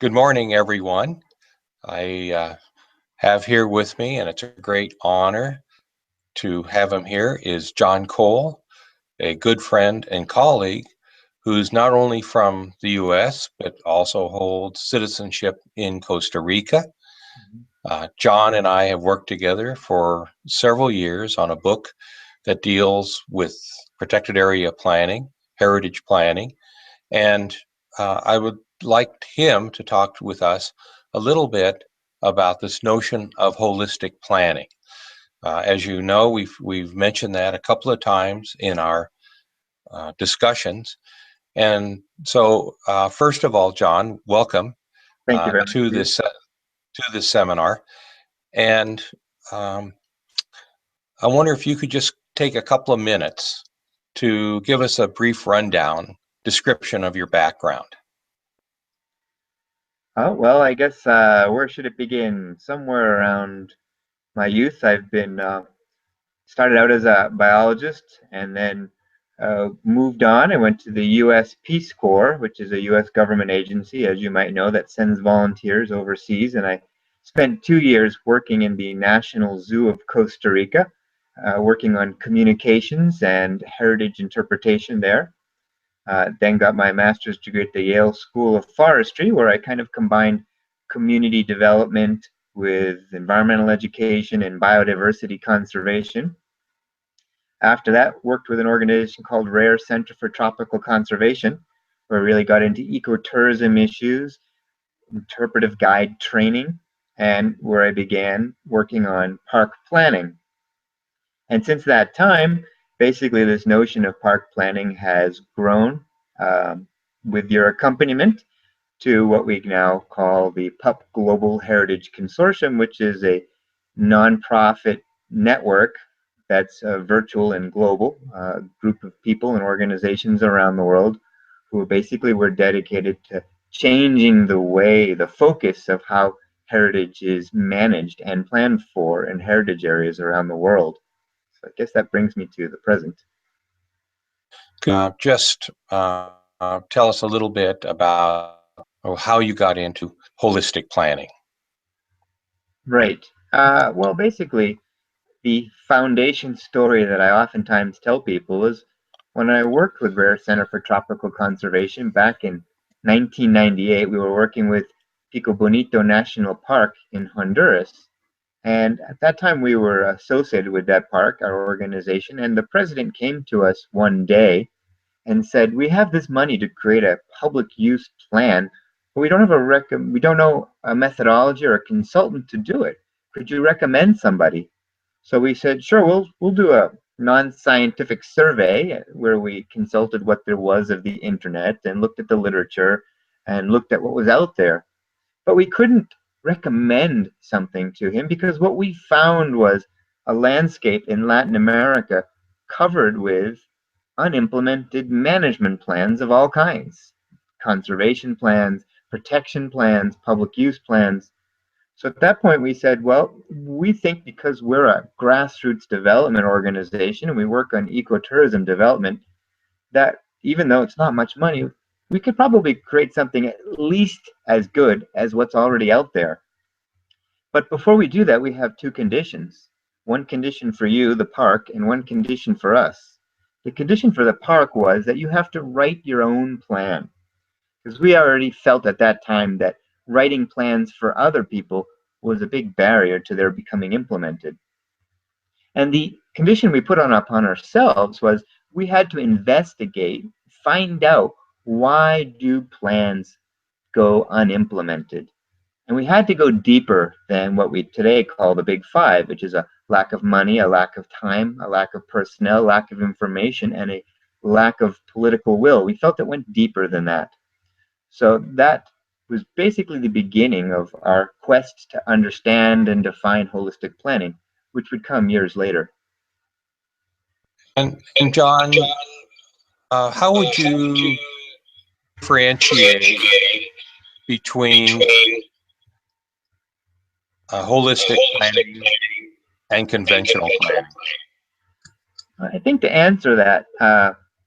Good morning, everyone. I have here with me, and it's a great honor to have him here, is Jon Kohl, a good friend and colleague who's not only from the U.S., but also holds citizenship in Costa Rica. Jon and I have worked together for several years on a book that deals with protected area planning, heritage planning, and I would like him to talk with us a little bit about this notion of holistic planning. As you know, we've mentioned that a couple of times in our discussions. And so, first of all, Jon, welcome Thank you very much. to this seminar. And I wonder if you could just take a couple of minutes to give us a brief rundown, description of your background. Oh, well, I guess where should it begin? Somewhere around my youth, I've been started out as a biologist and then moved on. I went to the U.S. Peace Corps, which is a U.S. government agency, as you might know, that sends volunteers overseas. And I spent 2 years working in the National Zoo of Costa Rica, working on communications and heritage interpretation there. Then got my master's degree at the Yale School of Forestry, where I kind of combined community development with environmental education and biodiversity conservation. After that, worked with an organization called Rare Center for Tropical Conservation, where I really got into ecotourism issues, interpretive guide training, and where I began working on park planning. And since that time, basically this notion of park planning has grown with your accompaniment to what we now call the PUP Global Heritage Consortium, which is a nonprofit network that's virtual and global, group of people and organizations around the world who basically were dedicated to changing the focus of how heritage is managed and planned for in heritage areas around the world. So I guess that brings me to the present. Just tell us a little bit about how you got into holistic planning. Right. Well, basically, the foundation story that I oftentimes tell people is when I worked with Rare Center for Tropical Conservation back in 1998, we were working with Pico Bonito National Park in Honduras. And at that time, we were associated with that park, our organization, and the president came to us one day and said, "We have this money to create a public use plan, but we don't have we don't know a methodology or a consultant to do it. Could you recommend somebody?" So we said, "Sure, we'll do a non-scientific survey where we consulted what there was of the internet and looked at the literature and looked at what was out there." But we couldn't recommend something to him because what we found was a landscape in Latin America covered with unimplemented management plans of all kinds, conservation plans, protection plans, public use plans. So at that point we said, well, we think because we're a grassroots development organization and we work on ecotourism development, that even though it's not much money, we could probably create something at least as good as what's already out there. But before we do that, we have two conditions. One condition for you, the park, and one condition for us. The condition for the park was that you have to write your own plan. Because we already felt at that time that writing plans for other people was a big barrier to their becoming implemented. And the condition we put upon ourselves was we had to investigate, find out why do plans go unimplemented. And we had to go deeper than what we today call the big five, which is a lack of money, a lack of time, a lack of personnel, lack of information, and a lack of political will. We felt it went deeper than that. So that was basically the beginning of our quest to understand and define holistic planning, which would come years later. And Jon, how would you differentiate between holistic planning and conventional planning? I think to answer that,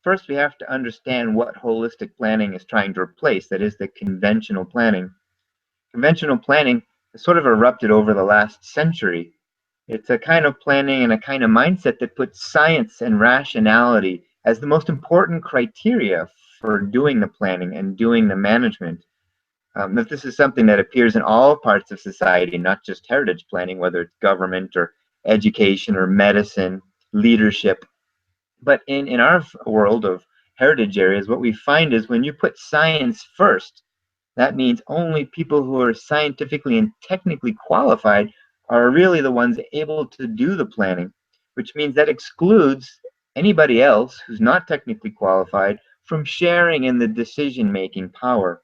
first we have to understand what holistic planning is trying to replace, that is the conventional planning. conventional planning has sort of erupted over the last century. It's a kind of planning and a kind of mindset that puts science and rationality as the most important criteria for doing the planning and doing the management. That this is something that appears in all parts of society, not just heritage planning, whether it's government or education or medicine, leadership. But in our world of heritage areas, what we find is when you put science first, that means only people who are scientifically and technically qualified are really the ones able to do the planning, which means that excludes anybody else who's not technically qualified from sharing in the decision-making power.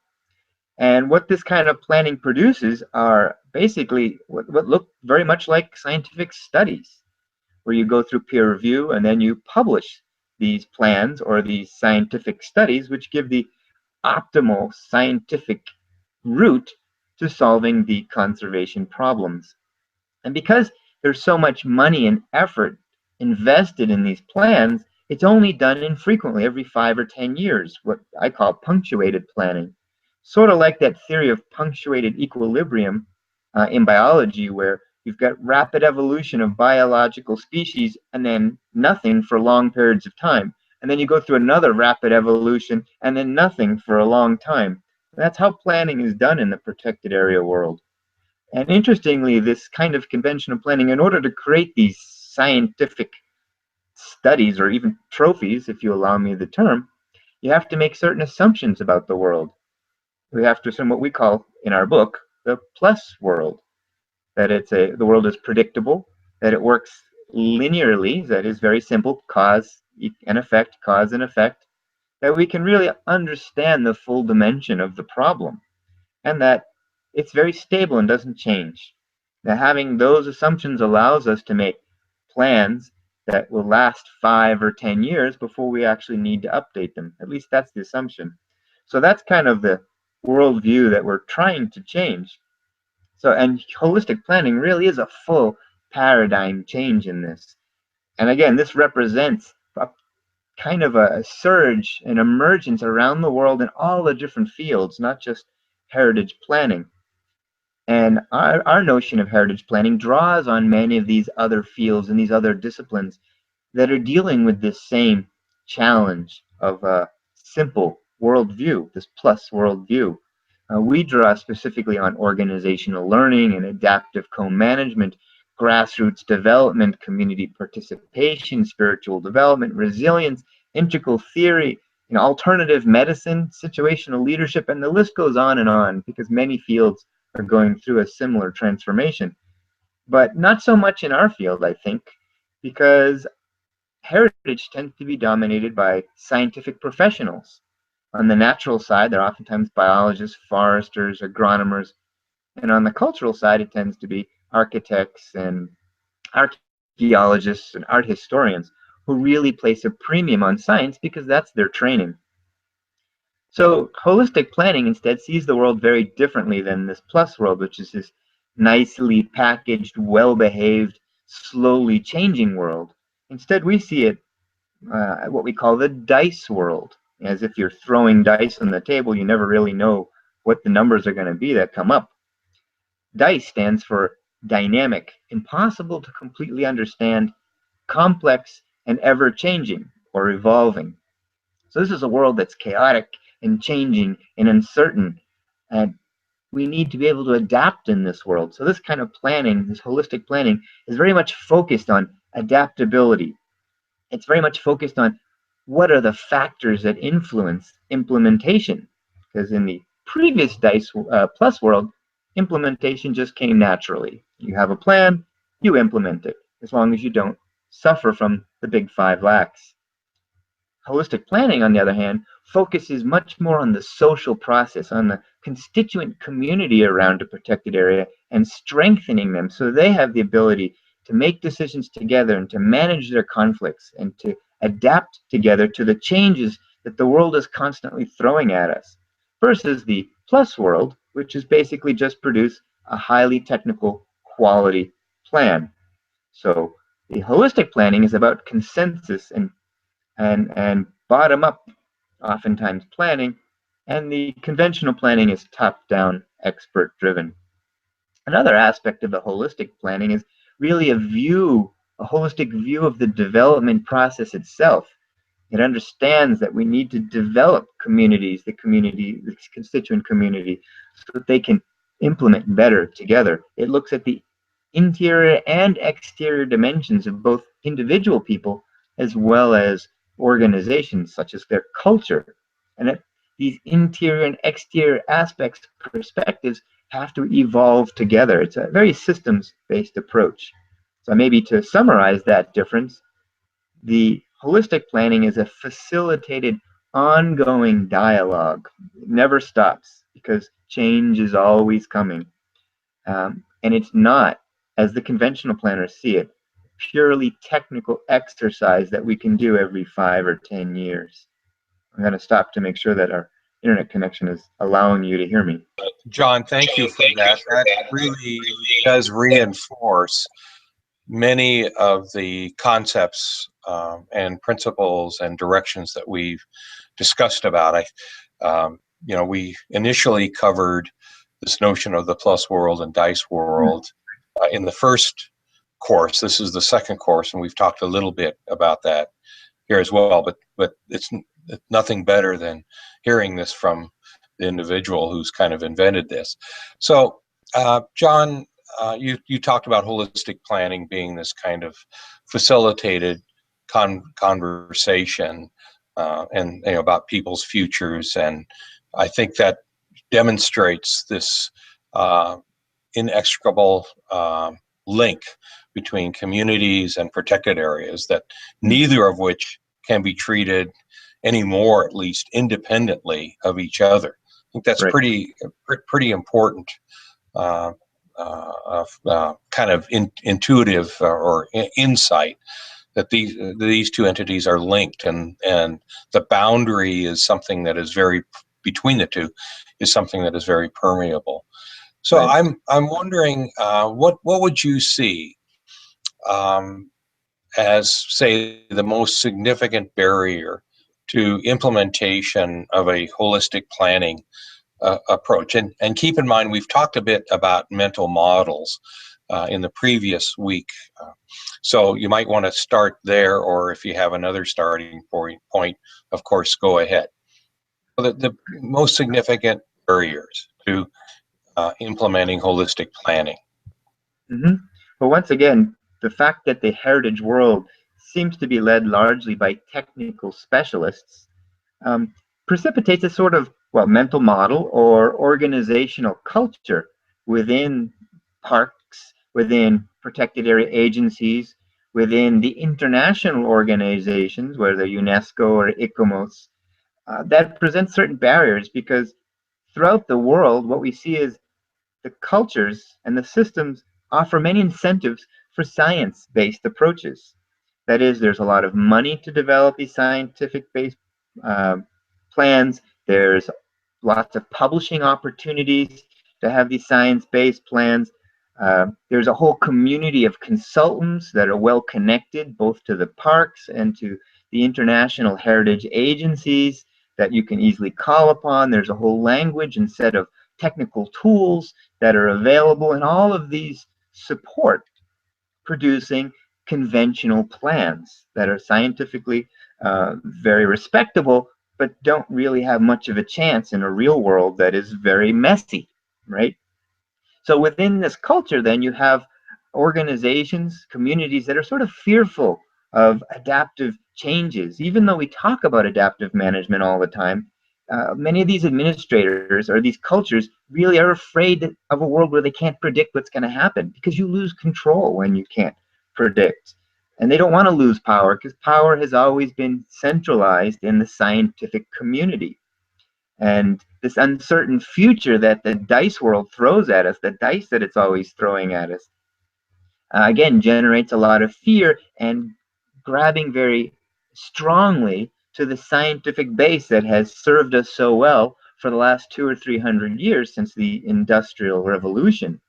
And what this kind of planning produces are basically what look very much like scientific studies, where you go through peer review and then you publish these plans or these scientific studies, which give the optimal scientific route to solving the conservation problems. And because there's so much money and effort invested in these plans, it's only done infrequently, every 5 or 10 years, what I call punctuated planning. Sort of like that theory of punctuated equilibrium in biology, where you've got rapid evolution of biological species and then nothing for long periods of time. And then you go through another rapid evolution and then nothing for a long time. That's how planning is done in the protected area world. And interestingly, this kind of conventional planning, in order to create these scientific studies or even trophies, if you allow me the term, you have to make certain assumptions about the world. We have to assume what we call in our book the plus world, that the world is predictable, that it works linearly, that is very simple, cause and effect, that we can really understand the full dimension of the problem, and that it's very stable and doesn't change. Now, having those assumptions allows us to make plans that will last 5 or 10 years before we actually need to update them. At least that's the assumption. So that's kind of the worldview that we're trying to change. So, and holistic planning really is a full paradigm change in this. And again, this represents a kind of a surge, an emergence around the world in all the different fields, not just heritage planning. And our notion of heritage planning draws on many of these other fields and these other disciplines that are dealing with this same challenge of a simple worldview, this plus worldview. We draw specifically on organizational learning and adaptive co-management, grassroots development, community participation, spiritual development, resilience, integral theory, alternative medicine, situational leadership, and the list goes on because many fields are going through a similar transformation. But not so much in our field, I think, because heritage tends to be dominated by scientific professionals. On the natural side, they're oftentimes biologists, foresters, agronomers, and on the cultural side, it tends to be architects and archaeologists and art historians who really place a premium on science because that's their training. So holistic planning instead sees the world very differently than this plus world, which is this nicely packaged, well-behaved, slowly changing world. Instead, we see it what we call the dice world, as if you're throwing dice on the table. You never really know what the numbers are going to be that come up. DICE stands for dynamic, impossible to completely understand, complex, and ever-changing or evolving. So this is a world that's chaotic and changing and uncertain, and we need to be able to adapt in this world. So this kind of planning, this holistic planning, is very much focused on adaptability. It's very much focused on what are the factors that influence implementation. Because in the previous DICE Plus world, implementation just came naturally. You have a plan, you implement it, as long as you don't suffer from the big 5 lacks. Holistic planning, on the other hand, focuses much more on the social process, on the constituent community around a protected area, and strengthening them so they have the ability to make decisions together and to manage their conflicts and to adapt together to the changes that the world is constantly throwing at us, versus the plus world, which is basically just produce a highly technical quality plan. So the holistic planning is about consensus and bottom-up, oftentimes, planning, and the conventional planning is top-down expert-driven. Another aspect of the holistic planning is really a holistic view of the development process itself. It understands that we need to develop the constituent community, so that they can implement better together. It looks at the interior and exterior dimensions of both individual people as well as organizations, such as their culture. And that these interior and exterior aspects, perspectives, have to evolve together. It's a very systems-based approach. So maybe to summarize that difference, the holistic planning is a facilitated, ongoing dialogue. It never stops because change is always coming. And it's not, as the conventional planners see it, purely technical exercise that we can do every 5 or 10 years. I'm going to stop to make sure that our internet connection is allowing you to hear me. Jon, thank you for that. That really does reinforce many of the concepts and principles and directions that we've discussed about. We initially covered this notion of the plus world and dice world in the first course. This is the second course, and we've talked a little bit about that here as well. But it's nothing better than hearing this from the individual who's kind of invented this. So, Jon, you talked about holistic planning being this kind of facilitated conversation and about people's futures, and I think that demonstrates this inextricable link between communities and protected areas, that neither of which can be treated anymore, at least independently of each other. I think that's Right. pretty important. Kind of intuitive or insight that these two entities are linked, and the boundary is something that is between the two is something that is very permeable. So Right. I'm wondering what would you see as, say, the most significant barrier to implementation of a holistic planning approach? And keep in mind, we've talked a bit about mental models in the previous week. So you might want to start there, or if you have another starting point, of course, go ahead. The most significant barriers to implementing holistic planning. Mm-hmm. But once again, the fact that the heritage world seems to be led largely by technical specialists um, precipitates a sort of, well, mental model or organizational culture within parks, within protected area agencies, within the international organizations, whether UNESCO or ICOMOS, that presents certain barriers, because throughout the world, what we see is the cultures and the systems offer many incentives for science-based approaches. That is, there's a lot of money to develop these scientific-based uh, plans. There's lots of publishing opportunities to have these science-based plans. There's a whole community of consultants that are well connected both to the parks and to the international heritage agencies that you can easily call upon. There's a whole language and set of technical tools that are available, and all of these support producing conventional plans that are scientifically very respectable, but don't really have much of a chance in a real world that is very messy, right? So within this culture, then you have organizations, communities that are sort of fearful of adaptive changes. Even though we talk about adaptive management all the time, many of these administrators or these cultures really are afraid of a world where they can't predict what's going to happen, because you lose control when you can't predict. And they don't want to lose power, because power has always been centralized in the scientific community. And this uncertain future that the dice world throws at us, the dice that it's always throwing at us, again, generates a lot of fear and grabbing very strongly to the scientific base that has served us so well for the last 200 or 300 years since the Industrial Revolution.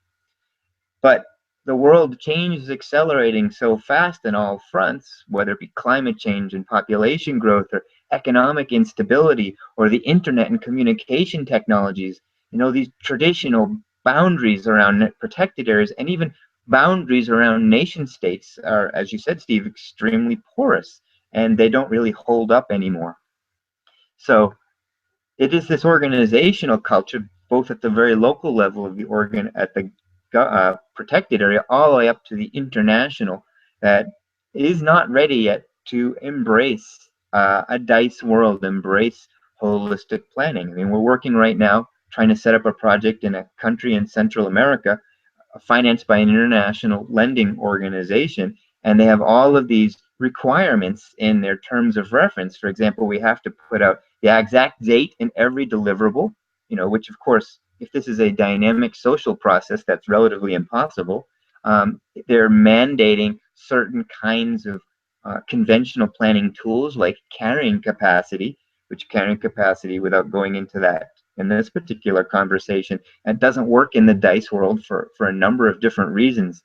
But the world change is accelerating so fast in all fronts, whether it be climate change and population growth or economic instability or the internet and communication technologies. these traditional boundaries around protected areas and even boundaries around nation states are, as you said, Steve, extremely porous, and they don't really hold up anymore. So it is this organizational culture, both at the very local level of the organ, at the protected area, all the way up to the international, that is not ready yet to embrace a dice world, embrace holistic planning. I mean, we're working right now trying to set up a project in a country in Central America financed by an international lending organization, and they have all of these requirements in their terms of reference. For example, we have to put out the exact date in every deliverable, which of course, if this is a dynamic social process, that's relatively impossible. They're mandating certain kinds of conventional planning tools like carrying capacity, which carrying capacity, without going into that in this particular conversation, and doesn't work in the dice world for a number of different reasons.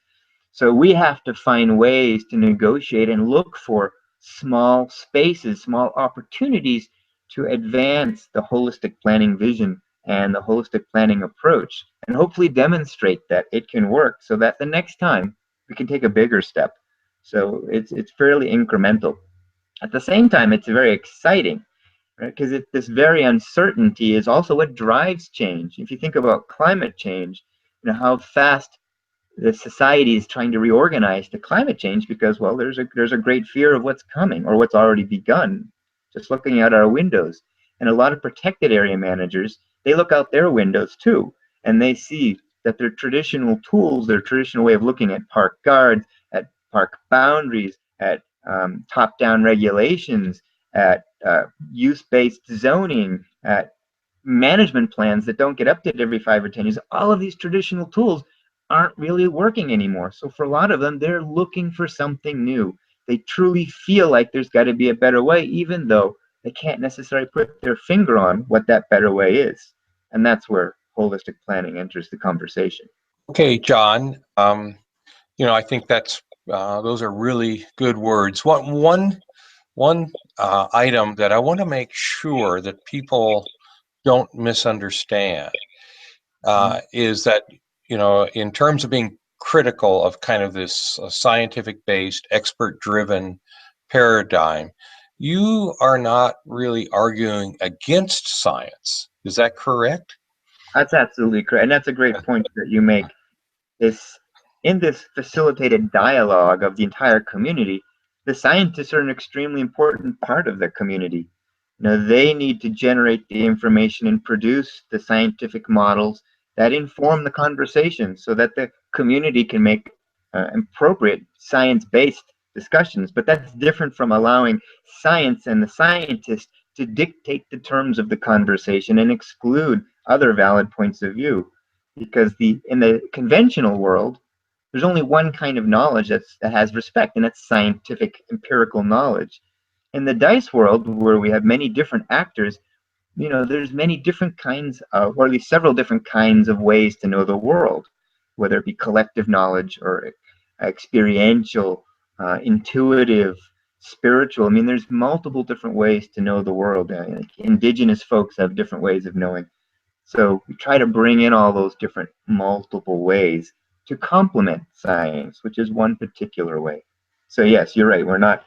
So we have to find ways to negotiate and look for small spaces, small opportunities to advance the holistic planning vision and the holistic planning approach, and hopefully demonstrate that it can work so that the next time we can take a bigger step. So it's fairly incremental. At the same time, it's very exciting, right? Because this very uncertainty is also what drives change. If you think about climate change, how fast the society is trying to reorganize to climate change, because, well, there's a great fear of what's coming or what's already begun, just looking out our windows. And a lot of protected area managers, they look out their windows too, and they see that their traditional tools, their traditional way of looking at park guards, at park boundaries, at top-down regulations, at use-based zoning, at management plans that don't get updated every 5 or 10 years, all of these traditional tools aren't really working anymore. So for a lot of them, they're looking for something new. They truly feel like there's got to be a better way, even though they can't necessarily put their finger on what that better way is. And that's where holistic planning enters the conversation. Okay, John. I think that's those are really good words. One item that I want to make sure that people don't misunderstand is that, in terms of being critical of kind of this scientific-based, expert-driven paradigm, you are not really arguing against science. Is that correct? That's absolutely correct. And that's a great point that you make. In this facilitated dialogue of the entire community, the scientists are an extremely important part of the community. They need to generate the information and produce the scientific models that inform the conversation so that the community can make appropriate science-based discussions. But that's different from allowing science and the scientist to dictate the terms of the conversation and exclude other valid points of view. Because in the conventional world, there's only one kind of knowledge that has respect, and that's scientific empirical knowledge. In the dice world, where we have many different actors, there's many different kinds of, or at least several different kinds of ways to know the world, whether it be collective knowledge or experiential, intuitive, spiritual. I mean, there's multiple different ways to know the world. Indigenous folks have different ways of knowing. So we try to bring in all those different multiple ways to complement science, which is one particular way. So yes, you're right. We're not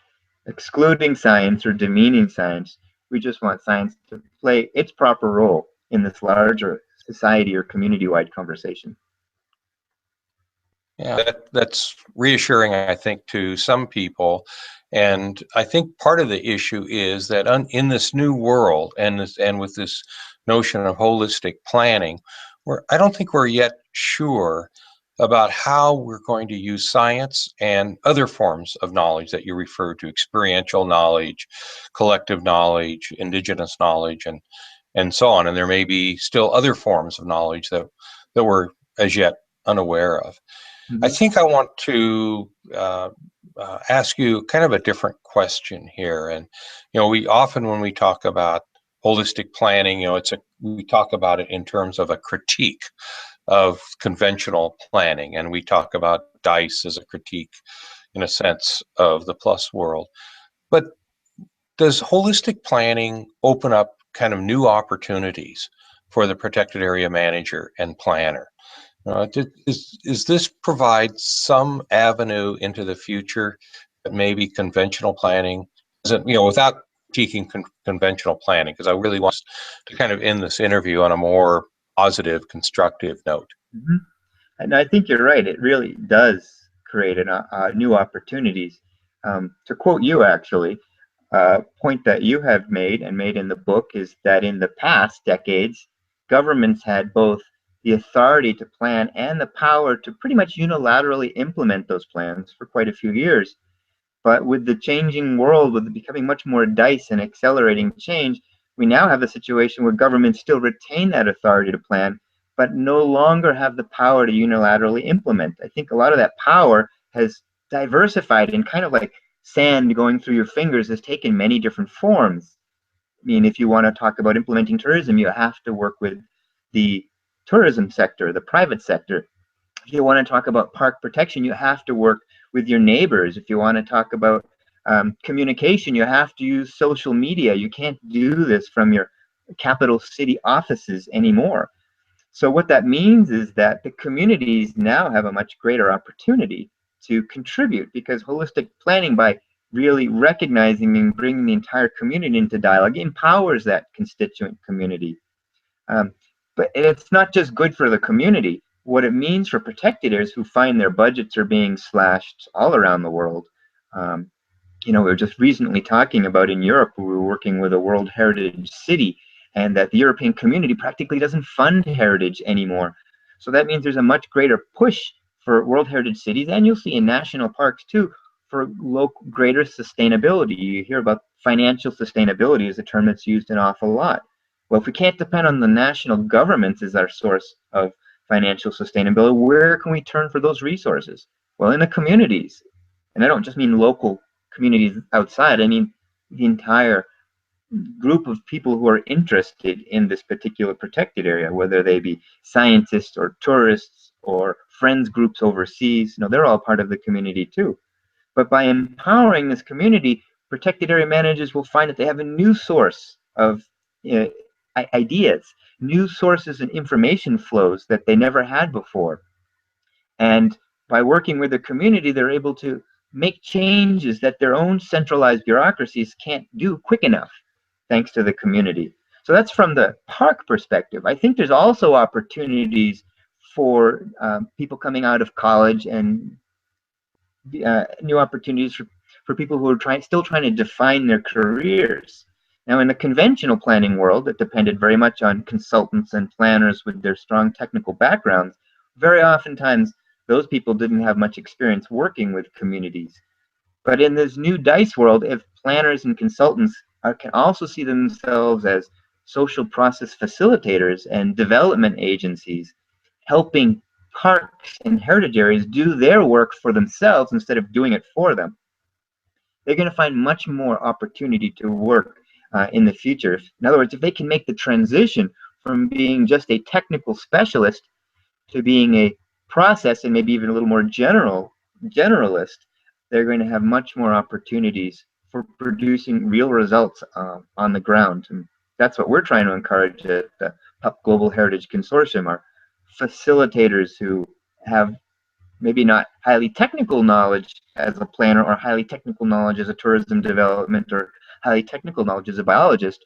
excluding science or demeaning science. We just want science to play its proper role in this larger society or community-wide conversation. Yeah, that's reassuring, I think, to some people. And I think part of the issue is that in this new world and with this notion of holistic planning, I don't think we're yet sure about how we're going to use science and other forms of knowledge that you refer to, experiential knowledge, collective knowledge, indigenous knowledge, and so on. And there may be still other forms of knowledge that we're as yet unaware of. I think I want to ask you kind of a different question here. And, we often, when we talk about holistic planning, we talk about it in terms of a critique of conventional planning. And we talk about DICE as a critique, in a sense, of the plus world. But does holistic planning open up kind of new opportunities for the protected area manager and planner. Is this provide some avenue into the future that maybe conventional planning isn't, without critiquing conventional planning, because I really want to kind of end this interview on a more positive, constructive note. Mm-hmm. And I think you're right. It really does create new opportunities. To quote you, actually, a point that you have made and made in the book is that in the past decades, governments had both the authority to plan and the power to pretty much unilaterally implement those plans for quite a few years. But with the changing world, with it becoming much more dice and accelerating change, we now have a situation where governments still retain that authority to plan, but no longer have the power to unilaterally implement. I think a lot of that power has diversified, and kind of like sand going through your fingers has taken many different forms. I mean, if you want to talk about implementing tourism, you have to work with the tourism sector, the private sector. If you want to talk about park protection, you have to work with your neighbors. If you want to talk about communication, you have to use social media. You can't do this from your capital city offices anymore. So what that means is that the communities now have a much greater opportunity to contribute, because holistic planning, by really recognizing and bringing the entire community into dialogue, empowers that constituent community. Um, but it's not just good for the community. What it means for protected areas who find their budgets are being slashed all around the world. Um, we were just recently talking about in Europe, we were working with a World Heritage City, and that the European community practically doesn't fund heritage anymore. So that means there's a much greater push for World Heritage cities, and you'll see in national parks too, for greater sustainability. You hear about financial sustainability as a term that's used an awful lot. Well, if we can't depend on the national governments as our source of financial sustainability, where can we turn for those resources? Well, in the communities. And I don't just mean local communities outside. I mean the entire group of people who are interested in this particular protected area, whether they be scientists or tourists or friends groups overseas. They're all part of the community too. But by empowering this community, protected area managers will find that they have a new source of ideas, new sources and information flows that they never had before. And by working with the community, they're able to make changes that their own centralized bureaucracies can't do quick enough, thanks to the community. So that's from the park perspective. I think there's also opportunities for people coming out of college, and new opportunities for people who are still trying to define their careers. Now, in the conventional planning world that depended very much on consultants and planners with their strong technical backgrounds, very oftentimes those people didn't have much experience working with communities. But in this new DICE world, if planners and consultants can also see themselves as social process facilitators and development agencies, helping parks and heritage areas do their work for themselves instead of doing it for them, they're going to find much more opportunity to work in the future. In other words, if they can make the transition from being just a technical specialist to being a process and maybe even a little more generalist, they're going to have much more opportunities for producing real results on the ground. And that's what we're trying to encourage at the PUP Global Heritage Consortium, are facilitators who have maybe not highly technical knowledge as a planner, or highly technical knowledge as a tourism development, or highly technical knowledge as a biologist,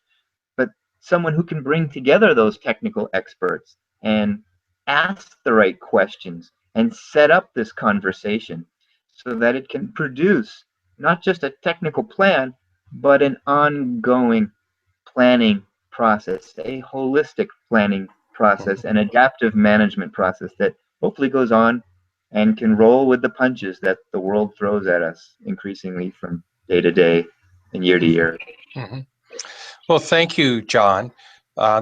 but someone who can bring together those technical experts and ask the right questions and set up this conversation so that it can produce not just a technical plan, but an ongoing planning process, a holistic planning process, an adaptive management process that hopefully goes on and can roll with the punches that the world throws at us increasingly from day to day and year to year. Mm-hmm. Well, thank you, Jon.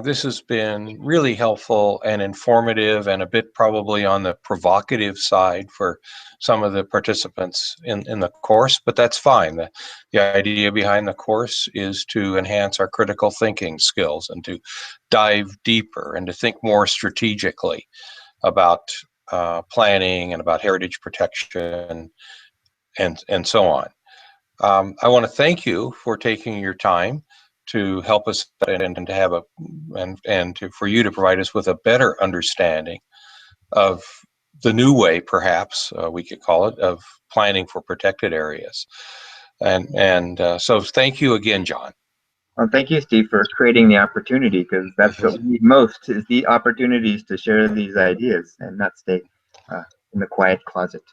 This has been really helpful and informative, and a bit probably on the provocative side for some of the participants in the course, but that's fine. The idea behind the course is to enhance our critical thinking skills and to dive deeper and to think more strategically about planning and about heritage protection and so on. I want to thank you for taking your time to help us and to have for you to provide us with a better understanding of the new way, perhaps we could call it, of planning for protected areas. So thank you again, Jon. Well, thank you, Steve, for creating the opportunity, because that's what we need most, is the opportunities to share these ideas and not stay in the quiet closet.